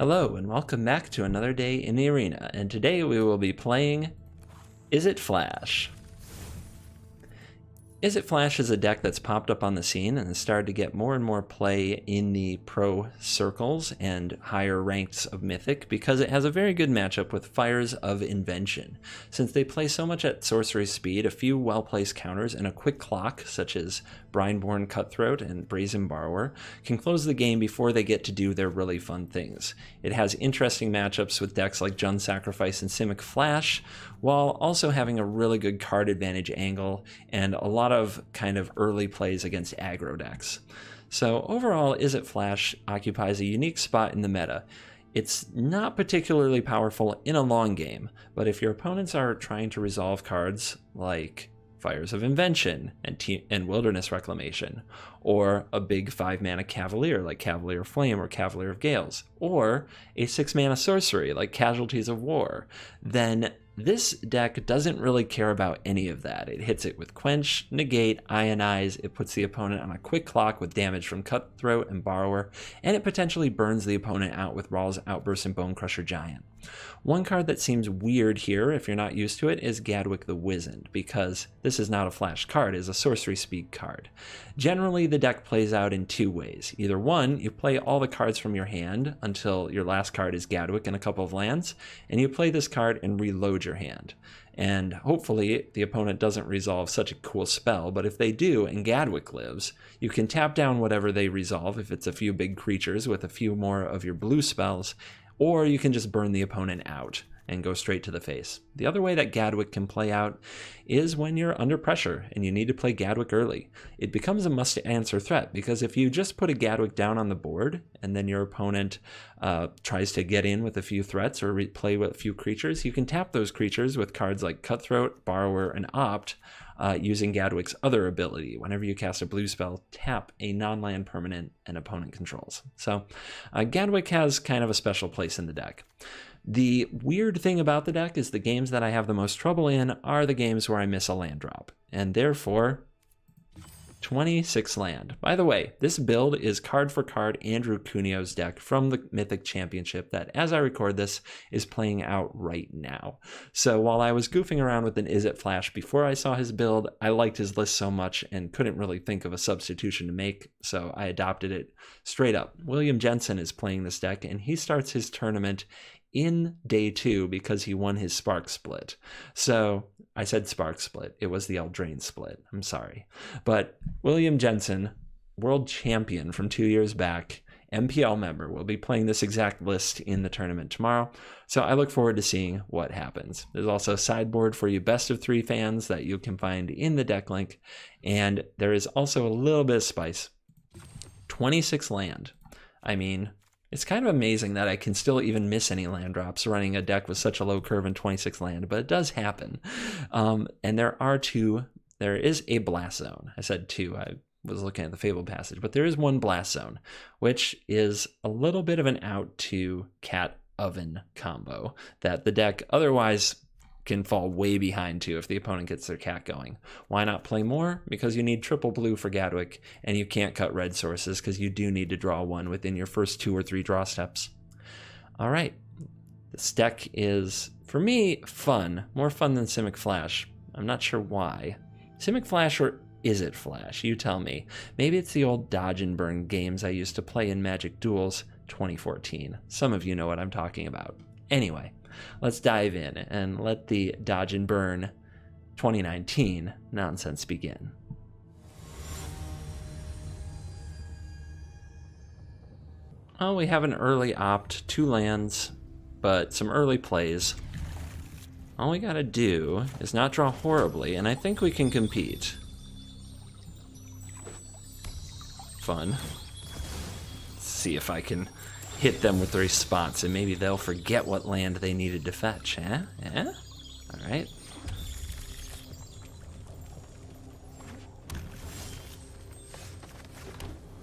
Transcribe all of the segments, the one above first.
Hello and welcome back to another day in the arena, and today we will be playing Izzet Flash. Izzet Flash is a deck that's popped up on the scene and has started to get more and more play in the pro circles and higher ranks of Mythic because it has a very good matchup with Fires of Invention. Since they play so much at sorcery speed, a few well-placed counters and a quick clock, such as Brineborn Cutthroat and Brazen Borrower, can close the game before they get to do their really fun things. It has interesting matchups with decks like Jund Sacrifice and Simic Flash, while also having a really good card advantage angle and a lot of kind of early plays against aggro decks. So overall, Izzet Flash occupies a unique spot in the meta. It's not particularly powerful in a long game, but if your opponents are trying to resolve cards like Fires of Invention and Wilderness Reclamation, or a big 5-mana Cavalier like Cavalier of Flame or Cavalier of Gales, or a 6-mana sorcery like Casualties of War, then this deck doesn't really care about any of that. It hits it with Quench, Negate, Ionize, it puts the opponent on a quick clock with damage from Cutthroat and Borrower, and it potentially burns the opponent out with Rawl's Outburst and Bonecrusher Giant. One card that seems weird here, if you're not used to it, is Gadwick the Wizened, because this is not a flash card, it's a sorcery speed card. Generally, the deck plays out in two ways. Either one, you play all the cards from your hand until your last card is Gadwick and a couple of lands, and you play this card and reload your hand. And hopefully the opponent doesn't resolve such a cool spell, but if they do and Gadwick lives, you can tap down whatever they resolve if it's a few big creatures with a few more of your blue spells, or you can just burn the opponent out and go straight to the face. The other way that Gadwick can play out is when you're under pressure and you need to play Gadwick early. It becomes a must-answer threat, because if you just put a Gadwick down on the board and then your opponent tries to get in with a few threats or play with a few creatures, you can tap those creatures with cards like Cutthroat, Borrower, and Opt, using Gadwick's other ability. Whenever you cast a blue spell, tap a non-land permanent an opponent controls. So Gadwick has kind of a special place in the deck. The weird thing about the deck is the games that I have the most trouble in are the games where I miss a land drop, and therefore 26 land. By the way, this build is card for card Andrew Cuneo's deck from the Mythic Championship that, as I record this, is playing out right now. So while I was goofing around with an Izzet Flash before I saw his build, I liked his list so much and couldn't really think of a substitution to make, so I adopted it straight up. William Jensen is playing this deck, and he starts his tournament in day 2 because he won his Spark Split. So I said Spark Split, it was the Eldraine Split, I'm sorry. But William Jensen, world champion from 2 years back, MPL member, will be playing this exact list in the tournament tomorrow, so I look forward to seeing what happens. There's also a sideboard for you best of 3 fans that you can find in the deck link, and there is also a little bit of spice. 26 land. I mean, it's kind of amazing that I can still even miss any land drops running a deck with such a low curve and 26 land, but it does happen. And there is a Blast Zone. I said 2, I was looking at the Fabled Passage, but there is one Blast Zone, which is a little bit of an out to Cat Oven combo that the deck otherwise can fall way behind to if the opponent gets their cat going. Why not play more? Because you need triple blue for Gadwick, and you can't cut red sources because you do need to draw one within your first 2 or 3 draw steps. All right, this deck is, for me, fun. More fun than Simic Flash. I'm not sure why. Simic Flash or Izzet Flash? You tell me. Maybe it's the old dodge and burn games I used to play in Magic Duels 2014. Some of you know what I'm talking about. Anyway, let's dive in and let the Dodge and Burn 2019 nonsense begin. Well, we have an early opt, 2 lands, but some early plays. All we gotta do is not draw horribly, and I think we can compete. Fun. Let's see if I can hit them with the response, and maybe they'll forget what land they needed to fetch, eh? All right.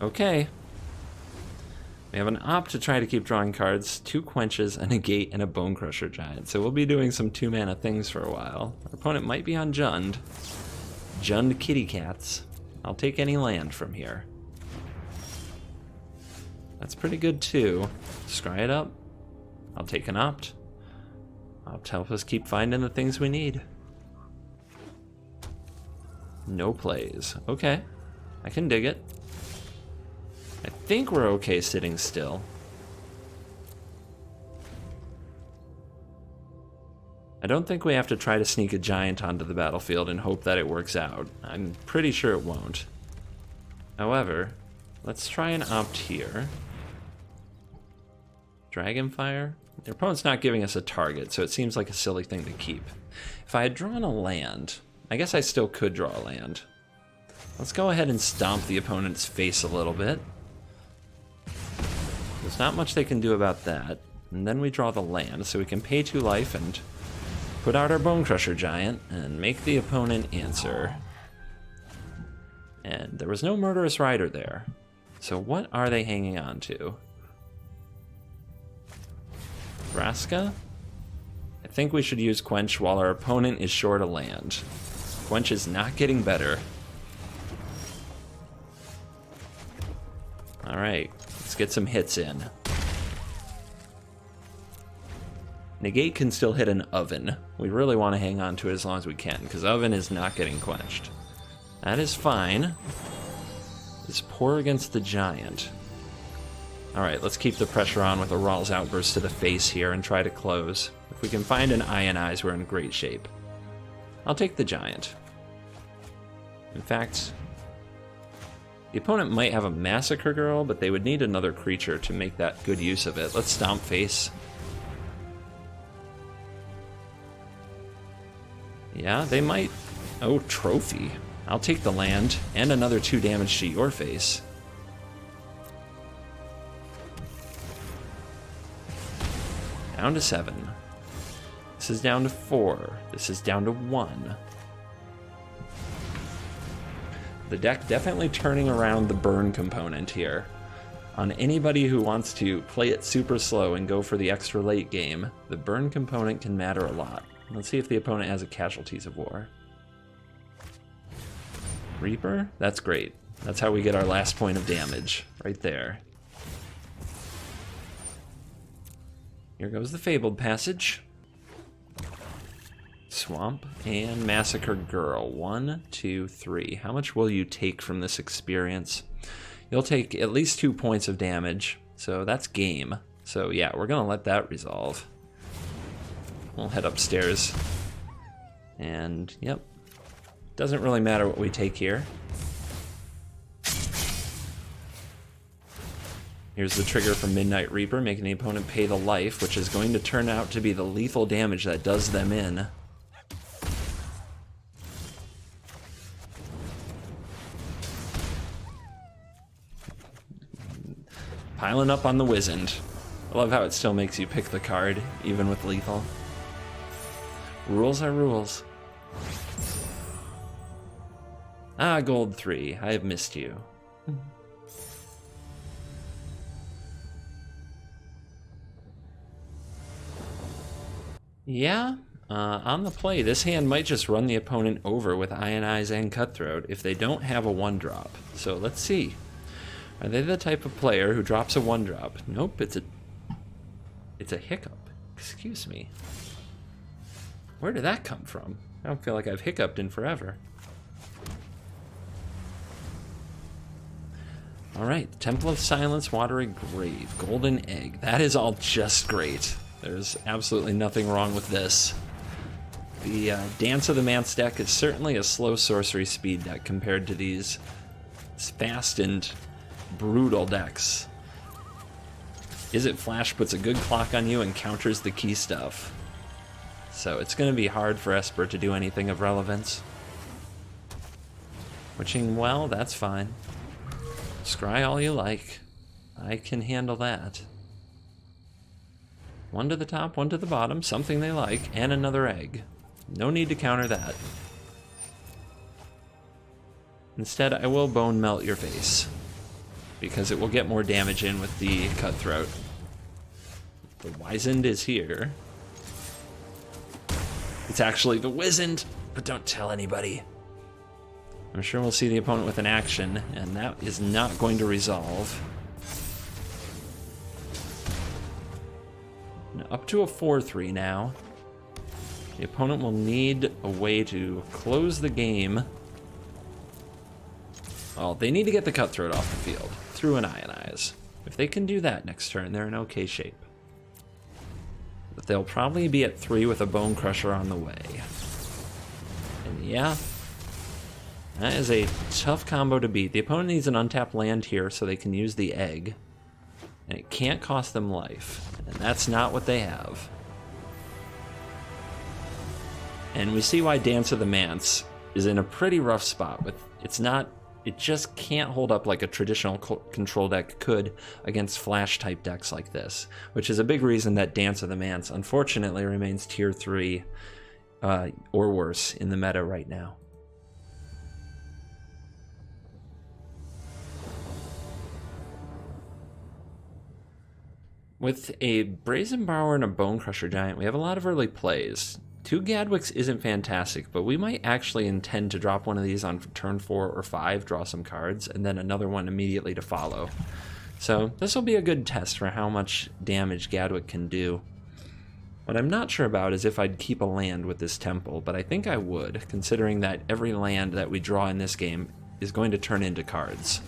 Okay. We have an opt to try to keep drawing cards, 2 Quenches, a Negate, and a Bonecrusher Giant. So we'll be doing some 2-mana things for a while. Our opponent might be on Jund. Jund kitty cats. I'll take any land from here. That's pretty good too. Scry it up. I'll take an opt. Opt help us keep finding the things we need. No plays. Okay. I can dig it. I think we're okay sitting still. I don't think we have to try to sneak a giant onto the battlefield and hope that it works out. I'm pretty sure it won't. However, let's try and opt here. Dragonfire? Their opponent's not giving us a target, so it seems like a silly thing to keep. If I had drawn a land, I guess I still could draw a land. Let's go ahead and stomp the opponent's face a little bit. There's not much they can do about that. And then we draw the land, so we can pay 2 life and put out our Bone Crusher Giant and make the opponent answer. And there was no Murderous Rider there. So what are they hanging on to? Vraska? I think we should use Quench while our opponent is short a land. Quench is not getting better. Alright, let's get some hits in. Negate can still hit an Oven. We really want to hang on to it as long as we can, because Oven is not getting quenched. That is fine. It's poor against the Giant. Alright, let's keep the pressure on with a Rawl's Outburst to the face here and try to close. If we can find an Ionize, we're in great shape. I'll take the Giant. In fact, the opponent might have a Massacre Girl, but they would need another creature to make that good use of it. Let's Stomp Face. Yeah, they might... Oh, Trophy. I'll take the land and another 2 damage to your face. Down to 7. This is down to 4. This is down to 1. The deck definitely turning around the burn component here. On anybody who wants to play it super slow and go for the extra late game, the burn component can matter a lot. Let's see if the opponent has a Casualties of War. Reaper? That's great. That's how we get our last point of damage, right there. Here goes the Fabled Passage. Swamp and Massacre Girl. 1, 2, 3. How much will you take from this experience? You'll take at least 2 points of damage, so that's game. So yeah, we're gonna let that resolve. We'll head upstairs. And yep, doesn't really matter what we take here. Here's the trigger from Midnight Reaper, making the opponent pay the life, which is going to turn out to be the lethal damage that does them in. Piling up on the Wizened. I love how it still makes you pick the card, even with lethal. Rules are rules. Ah, gold 3. I have missed you. Yeah, on the play, this hand might just run the opponent over with Ionize and Cutthroat if they don't have a 1-drop. So let's see. Are they the type of player who drops a 1-drop? Nope, it's a hiccup. Excuse me. Where did that come from? I don't feel like I've hiccuped in forever. Alright, Temple of Silence, Watery Grave, Golden Egg. That is all just great. There's absolutely nothing wrong with this. The Dance of the Manse deck is certainly a slow sorcery speed deck compared to these fast and brutal decks. Izzet Flash puts a good clock on you and counters the key stuff. So it's going to be hard for Esper to do anything of relevance. Witching Well, that's fine. Scry all you like. I can handle that. 1 to the top, 1 to the bottom, something they like, and another egg. No need to counter that. Instead, I will Bone Melt your face, because it will get more damage in with the Cutthroat. The Wizened is here. It's actually the Wizened, but don't tell anybody. I'm sure we'll see the opponent with an action, and that is not going to resolve. No, up to a 4-3 now. The opponent will need a way to close the game. Well, they need to get the Cutthroat off the field through an Ionize. If they can do that next turn, they're in okay shape. But they'll probably be at 3 with a Bone Crusher on the way. And yeah, that is a tough combo to beat. The opponent needs an untapped land here so they can use the egg. And it can't cost them life. And that's not what they have. And we see why Dance of the Manse is in a pretty rough spot. It just can't hold up like a traditional control deck could against flash type decks like this, which is a big reason that Dance of the Manse unfortunately remains tier 3 or worse in the meta right now. With a Brazen Borrower and a Bone Crusher Giant, we have a lot of early plays. 2 Gadwicks isn't fantastic, but we might actually intend to drop one of these on turn 4 or 5, draw some cards, and then another one immediately to follow. So this will be a good test for how much damage Gadwick can do. What I'm not sure about is if I'd keep a land with this Temple, but I think I would, considering that every land that we draw in this game is going to turn into cards.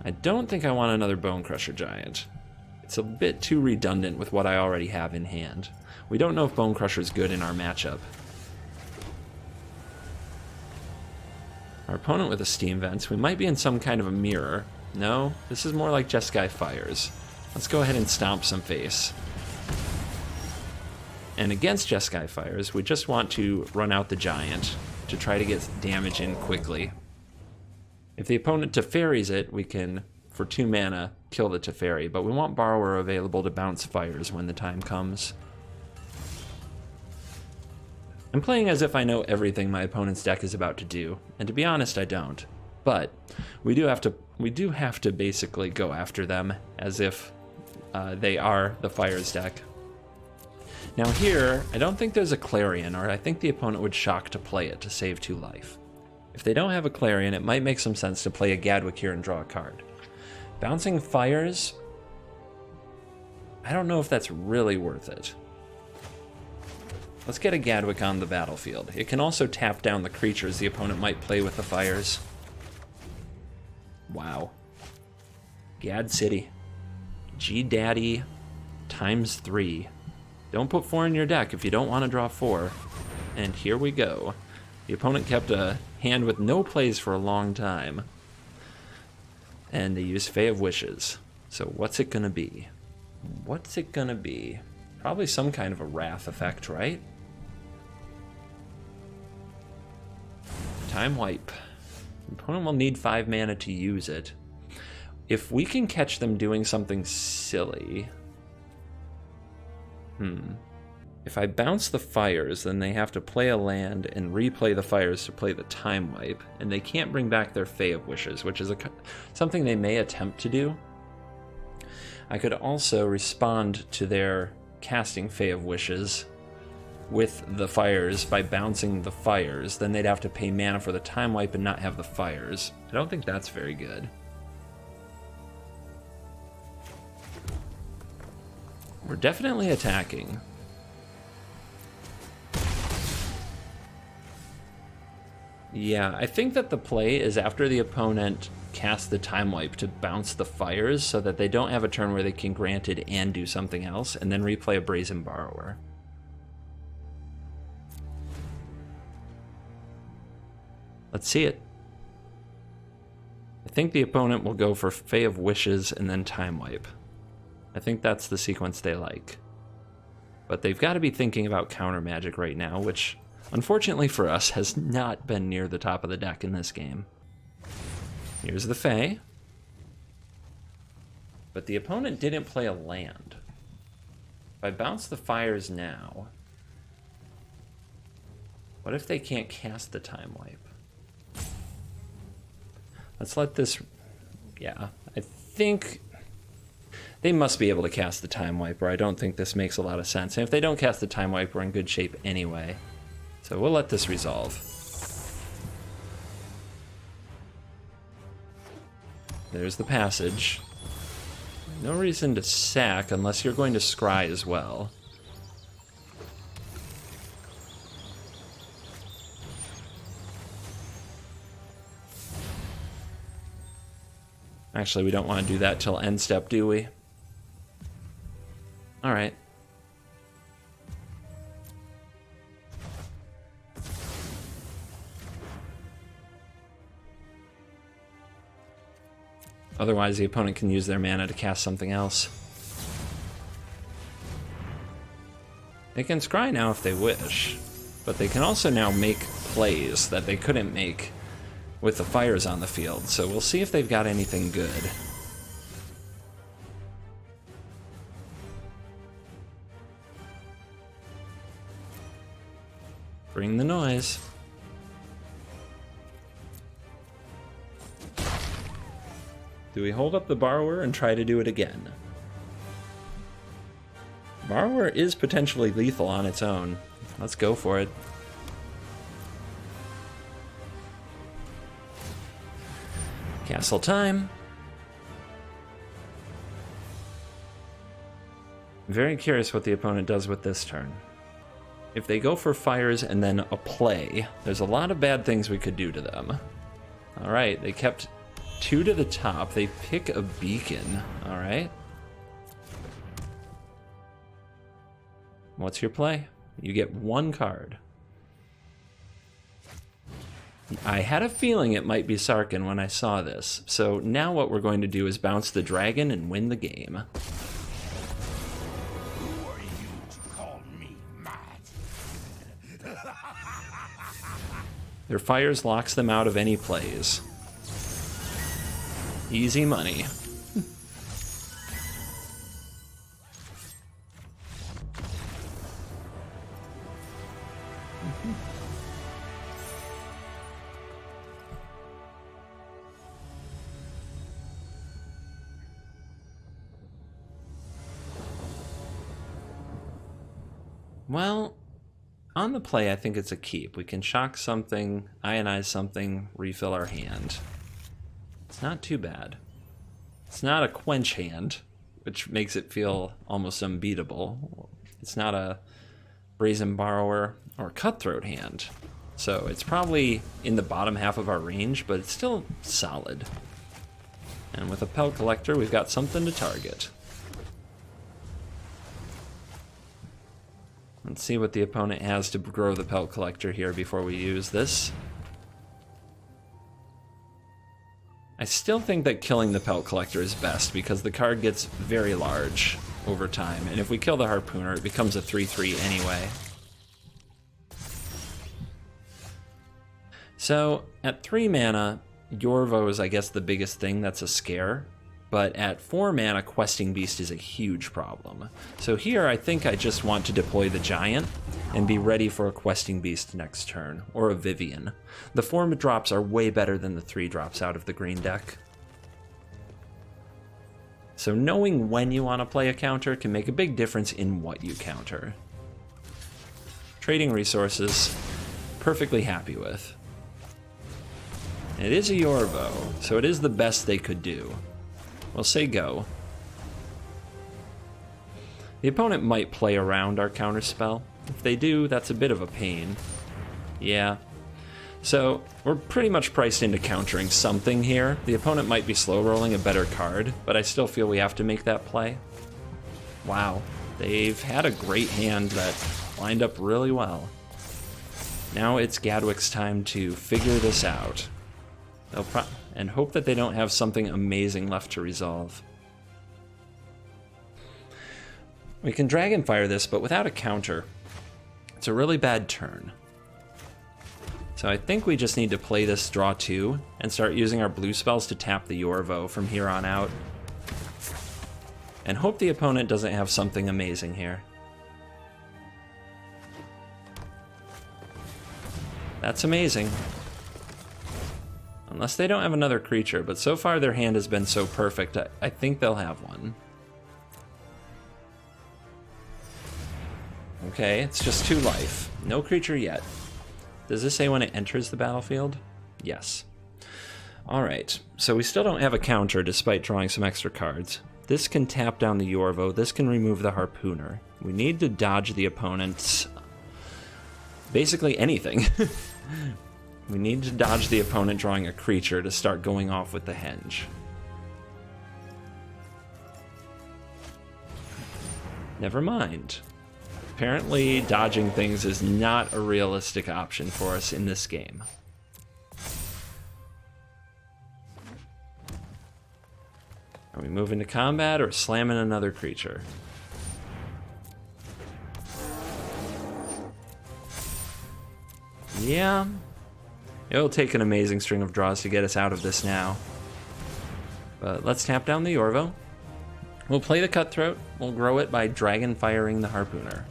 I don't think I want another Bone Crusher Giant. It's a bit too redundant with what I already have in hand. We don't know if Bone Crusher is good in our matchup. Our opponent with a Steam Vents, we might be in some kind of a mirror. No, this is more like Jeskai Fires. Let's go ahead and stomp some face. And against Jeskai Fires, we just want to run out the Giant to try to get damage in quickly. If the opponent Teferis it, we can, for 2 mana, kill the Teferi, but we want Borrower available to bounce Fires when the time comes. I'm playing as if I know everything my opponent's deck is about to do, and to be honest, I don't. But we do have to basically go after them as if they are the Fires deck. Now here, I don't think there's a Clarion, or I think the opponent would shock to play it to save 2 life. If they don't have a Clarion, it might make some sense to play a Gadwick here and draw a card. Bouncing Fires, I don't know if that's really worth it. Let's get a Gadwick on the battlefield. It can also tap down the creatures the opponent might play with the Fires. Wow. Gad City. G-Daddy times 3. Don't put 4 in your deck if you don't want to draw 4. And here we go. The opponent kept a hand with no plays for a long time. And they used Fae of Wishes. So what's it gonna be? What's it gonna be? Probably some kind of a Wrath effect, right? Time Wipe. The opponent will need 5 mana to use it. If we can catch them doing something silly... If I bounce the Fires, then they have to play a land and replay the Fires to play the Time Wipe, and they can't bring back their Fae of Wishes, which is something they may attempt to do. I could also respond to their casting Fae of Wishes with the Fires by bouncing the Fires. Then they'd have to pay mana for the Time Wipe and not have the Fires. I don't think that's very good. We're definitely attacking. Yeah, I think that the play is after the opponent casts the Time Wipe to bounce the Fires so that they don't have a turn where they can grant it and do something else, and then replay a Brazen Borrower. Let's see it. I think the opponent will go for Fae of Wishes and then Time Wipe. I think that's the sequence they like. But they've got to be thinking about counter magic right now, which, unfortunately for us, has not been near the top of the deck in this game. Here's the Fae. But the opponent didn't play a land. If I bounce the Fires now, what if they can't cast the Time Wipe? Let's let this... Yeah, I think they must be able to cast the Time Wipe, or I don't think this makes a lot of sense. And if they don't cast the Time Wipe, we're in good shape anyway. So we'll let this resolve. There's the passage. No reason to sack unless you're going to scry as well. Actually, we don't want to do that till end step, do we? Alright. Otherwise, the opponent can use their mana to cast something else. They can scry now if they wish, but they can also now make plays that they couldn't make with the fires on the field, so we'll see if they've got anything good. Bring the noise. Do we hold up the Borrower and try to do it again? Borrower is potentially lethal on its own. Let's go for it. Castle time. Very curious what the opponent does with this turn. If they go for fires and then a play, there's a lot of bad things we could do to them. Alright, they kept 2 to the top. They pick a beacon. Alright. What's your play? You get 1 card. I had a feeling it might be Sarkhan when I saw this, so now what we're going to do is bounce the dragon and win the game. Who are you to call me mad? Their fires locks them out of any plays. Easy money. Well, on the play, I think it's a keep. We can shock something, ionize something, refill our hand. It's not too bad. It's not a quench hand, which makes it feel almost unbeatable. It's not a brazen borrower or cutthroat hand. So it's probably in the bottom half of our range, but it's still solid. And with a Pelt Collector, we've got something to target. Let's see what the opponent has to grow the Pelt Collector here before we use this. I still think that killing the Pelt Collector is best because the card gets very large over time, and if we kill the Harpooner, it becomes a 3/3 anyway. So, at 3 mana, Yorvo is, I guess, the biggest thing that's a scare, but at 4 mana, Questing Beast is a huge problem. So here, I think I just want to deploy the Giant and be ready for a Questing Beast next turn, or a Vivian. The 4 drops are way better than the 3 drops out of the green deck. So knowing when you want to play a counter can make a big difference in what you counter. Trading resources, perfectly happy with. It is a Yorvo, so it is the best they could do. We'll say go. The opponent might play around our counterspell. If they do, that's a bit of a pain. Yeah. So, we're pretty much priced into countering something here. The opponent might be slow rolling a better card, but I still feel we have to make that play. Wow. They've had a great hand that lined up really well. Now it's Gadwick's time to figure this out. And hope that they don't have something amazing left to resolve. We can Dragonfire this, but without a counter. It's a really bad turn. So I think we just need to play this draw 2 and start using our blue spells to tap the Yorvo from here on out. And hope the opponent doesn't have something amazing here. That's amazing. Unless they don't have another creature, but so far their hand has been so perfect, I think they'll have one. Okay, it's just 2 life. No creature yet. Does this say when it enters the battlefield? Yes. Alright, so we still don't have a counter despite drawing some extra cards. This can tap down the Yorvo. This can remove the Harpooner. We need to dodge the opponent's... basically anything. We need to dodge the opponent drawing a creature to start going off with the Henge. Never mind. Apparently, dodging things is not a realistic option for us in this game. Are we moving to combat or slamming another creature? Yeah. It'll take an amazing string of draws to get us out of this now. But let's tap down the Yorvo. We'll play the Cutthroat. We'll grow it by dragon firing the Harpooner.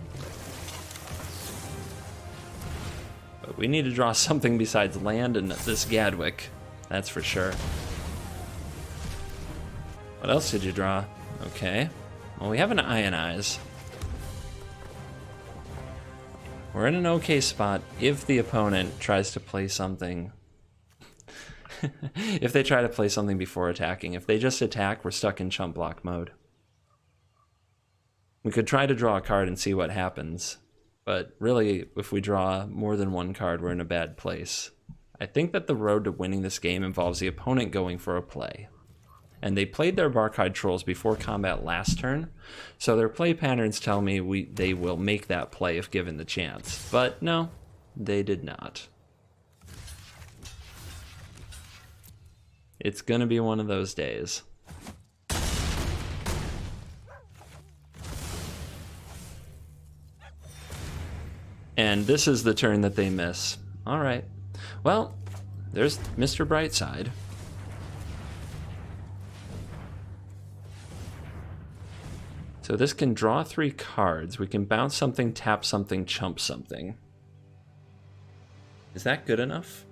But we need to draw something besides land and this Gadwick. That's for sure. What else did you draw? Okay. Well, we have an Ionize. We're in an okay spot if the opponent tries to play something. If they try to play something before attacking. If they just attack, we're stuck in chump block mode. We could try to draw a card and see what happens. But really, if we draw more than one card, we're in a bad place. I think that the road to winning this game involves the opponent going for a play. And they played their Barkhide Trolls before combat last turn, so their play patterns tell me they will make that play if given the chance. But no, they did not. It's gonna be one of those days. And this is the turn that they miss. All right. Well, there's Mr. Brightside. So this can draw 3 cards. We can bounce something, tap something, chump something. Is that good enough?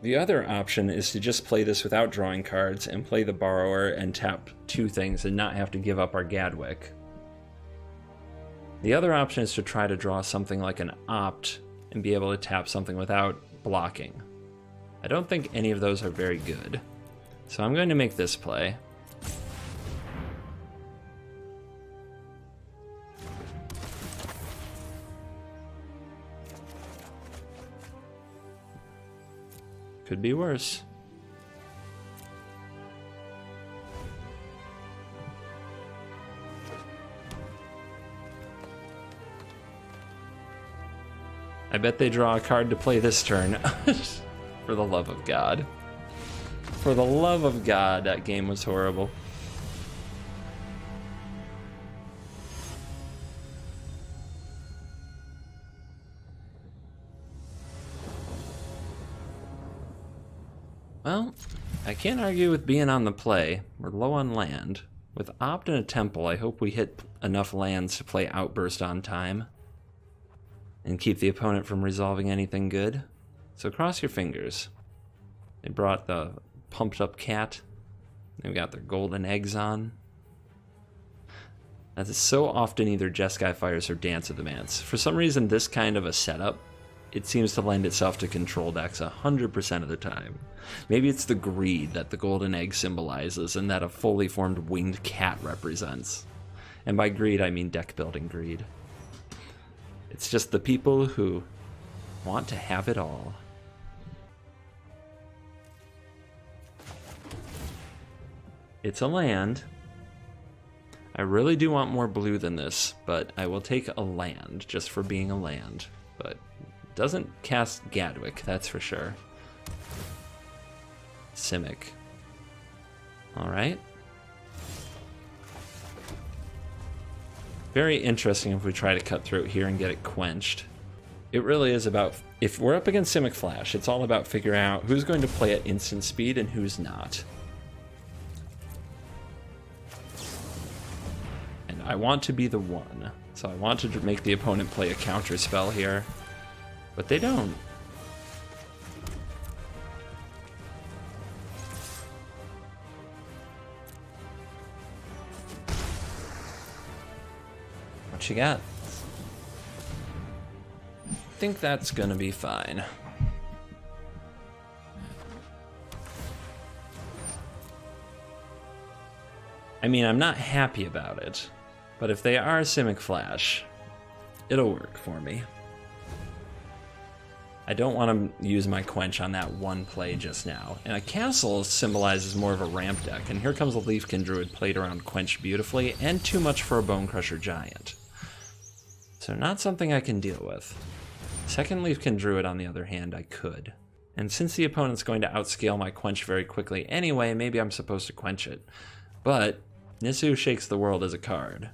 The other option is to just play this without drawing cards and play the Borrower and tap 2 things and not have to give up our Gadwick. The other option is to try to draw something like an Opt and be able to tap something without blocking. I don't think any of those are very good. So I'm going to make this play. Could be worse. I bet they draw a card to play this turn. For the love of God. For the love of God, that game was horrible. Well, I can't argue with being on the play. We're low on land. With Opt and a Temple, I hope we hit enough lands to play Outburst on time and keep the opponent from resolving anything good. So cross your fingers. They brought the pumped up cat. They've got their golden eggs on. That is so often either Jeskai Fires or Dance of the Mance. For some reason, this kind of a setup, it seems to lend itself to control decks 100% of the time. Maybe it's the greed that the golden egg symbolizes and that a fully formed winged cat represents. And by greed, I mean deck building greed. It's just the people who want to have it all. It's a land. I really do want more blue than this, but I will take a land just for being a land. But it doesn't cast Gadwick, that's for sure. Simic. Alright. Very interesting if we try to cut through it here and get it quenched. It really is about, if we're up against Simic Flash, it's all about figuring out who's going to play at instant speed and who's not. And I want to be the one. So I want to make the opponent play a counter spell here. But they don't. What you got? I think that's gonna be fine. I mean, I'm not happy about it, but if they are Simic Flash, it'll work for me. I don't want to use my Quench on that one play just now. And a Castle symbolizes more of a ramp deck, and here comes a Leafkin Druid played around Quench beautifully, and too much for a Bone Crusher Giant. So not something I can deal with. Second Leafkin Druid, on the other hand, I could. And since the opponent's going to outscale my Quench very quickly anyway, maybe I'm supposed to Quench it. But Nisu Shakes the World as a card.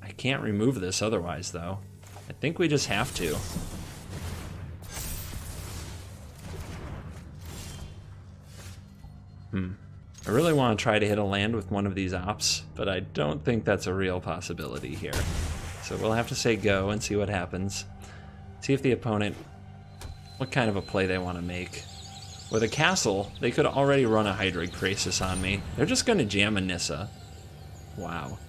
I can't remove this otherwise, though. I think we just have to. I really want to try to hit a land with one of these ops, but I don't think that's a real possibility here. So we'll have to say go and see what happens. See if the opponent, what kind of a play they want to make. With a Castle, they could already run a Hydroid Krasis on me. They're just going to jam a Nissa. Wow.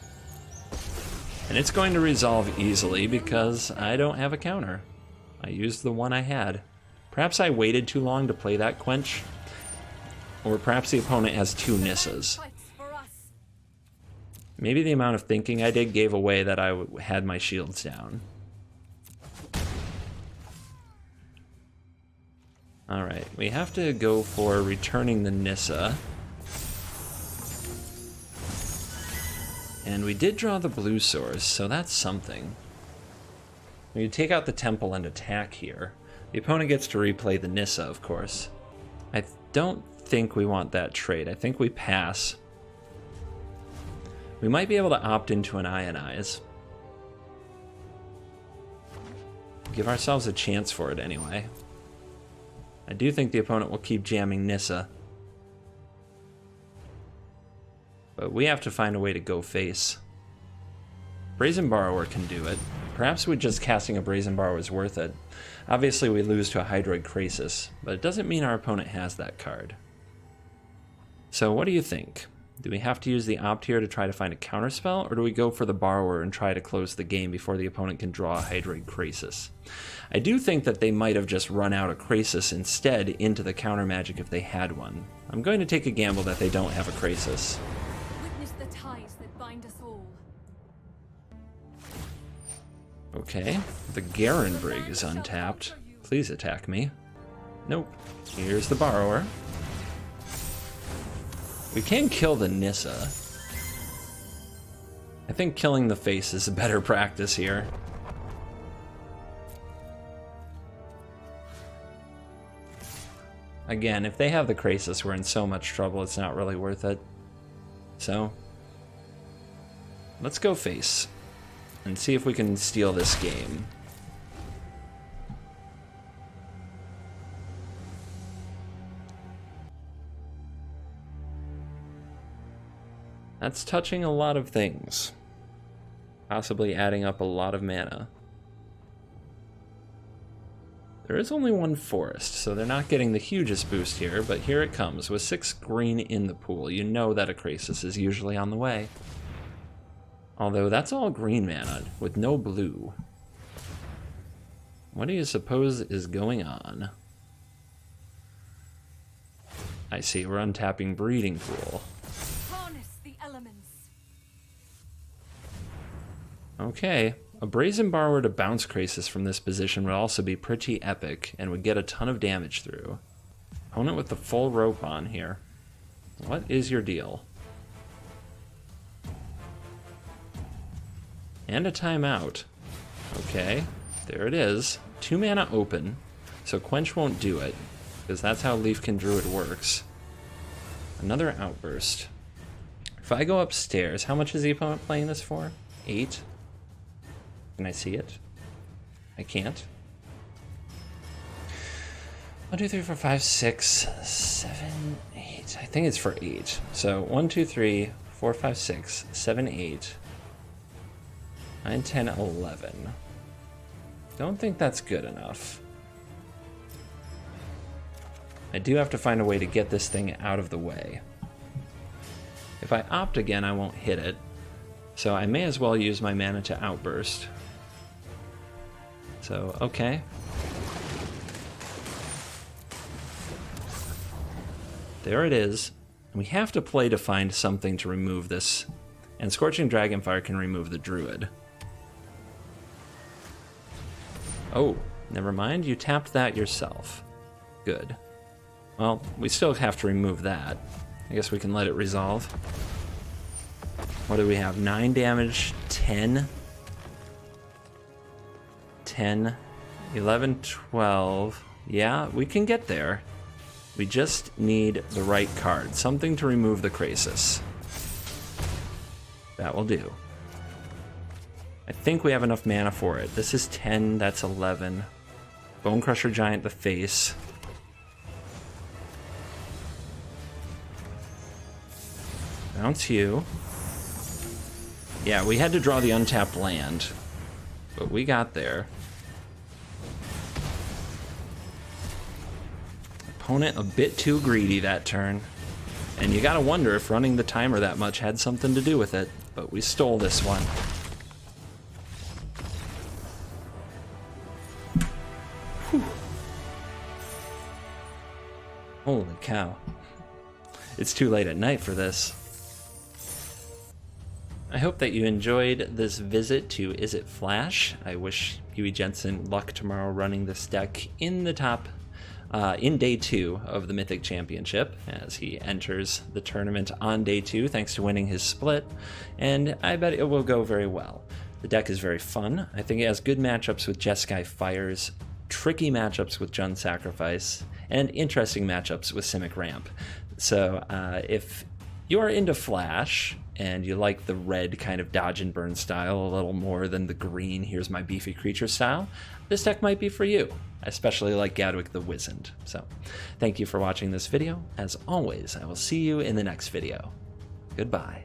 And it's going to resolve easily because I don't have a counter. I used the one I had. Perhaps I waited too long to play that Quench. Or perhaps the opponent has two Nissas. Maybe the amount of thinking I did gave away that I had my shields down. Alright, we have to go for returning the Nissa. And we did draw the blue source, so that's something. When you take out the temple and attack here, the opponent gets to replay the Nissa, of course. I don't think we want that trade. I think we pass. We might be able to opt into an Ionize. Give ourselves a chance for it anyway. I do think the opponent will keep jamming Nissa. But we have to find a way to go face. Brazen Borrower can do it. Perhaps just casting a Brazen Borrower is worth it. Obviously we lose to a Hydroid Krasis, but it doesn't mean our opponent has that card. So what do you think? Do we have to use the opt here to try to find a counterspell, or do we go for the Borrower and try to close the game before the opponent can draw a Hydroid Krasis? I do think that they might have just run out a Krasis instead into the counter magic if they had one. I'm going to take a gamble that they don't have a Krasis. Witness the ties that bind us all. Okay, the Garen Brig is untapped. Please attack me. Nope. Here's the Borrower. We can kill the Nissa. I think killing the face is a better practice here. Again, if they have the Krasis, we're in so much trouble, it's not really worth it. So, let's go face and see if we can steal this game. That's touching a lot of things, possibly adding up a lot of mana. There is only one forest, so they're not getting the hugest boost here, but here it comes. With 6 green in the pool, you know that a Krasis is usually on the way. Although that's all green mana, with no blue. What do you suppose is going on? I see, we're untapping Breeding Pool. Okay, a Brazen Borrower to bounce Krasis from this position would also be pretty epic and would get a ton of damage through. Opponent with the full rope on here. What is your deal? And a timeout. Okay, there it is. 2 mana open, so Quench won't do it, because that's how Leafkin Druid works. Another Outburst. If I go upstairs, how much is the opponent playing this for? 8? Can I see it? I can't. 1, 2, 3, 4, 5, 6, 7, 8. I think it's for 8. So 1, 2, 3, 4, 5, 6, 7, 8, 9, 10, 11. Don't think that's good enough. I do have to find a way to get this thing out of the way. If I opt again, I won't hit it. So I may as well use my mana to Outburst. So, okay. There it is. We have to play to find something to remove this, and Scorching Dragonfire can remove the Druid. Oh, never mind, you tapped that yourself. Good. Well, we still have to remove that. I guess we can let it resolve. What do we have? 9 damage, 10, 10, 11, 12. Yeah, we can get there. We just need the right card. Something to remove the Krasis. That will do. I think we have enough mana for it. This is 10, that's 11. Bone Crusher Giant the face. Bounce you. Yeah, we had to draw the untapped land, but we got there. Opponent a bit too greedy that turn. And you gotta wonder if running the timer that much had something to do with it, but we stole this one. Whew. Holy cow. It's too late at night for this. I hope that you enjoyed this visit to Izzet Flash. I wish Huey Jensen luck tomorrow running this deck in the top, in day 2 of the Mythic Championship, as he enters the tournament on day 2 thanks to winning his split, and I bet it will go very well. The deck is very fun. I think it has good matchups with Jeskai Fires, tricky matchups with Jund Sacrifice, and interesting matchups with Simic Ramp. So if you are into Flash, and you like the red kind of dodge and burn style a little more than the green here's my beefy creature style, this deck might be for you. I especially like Gadwick the Wizened. So thank you for watching this video. As always, I will see you in the next video. Goodbye.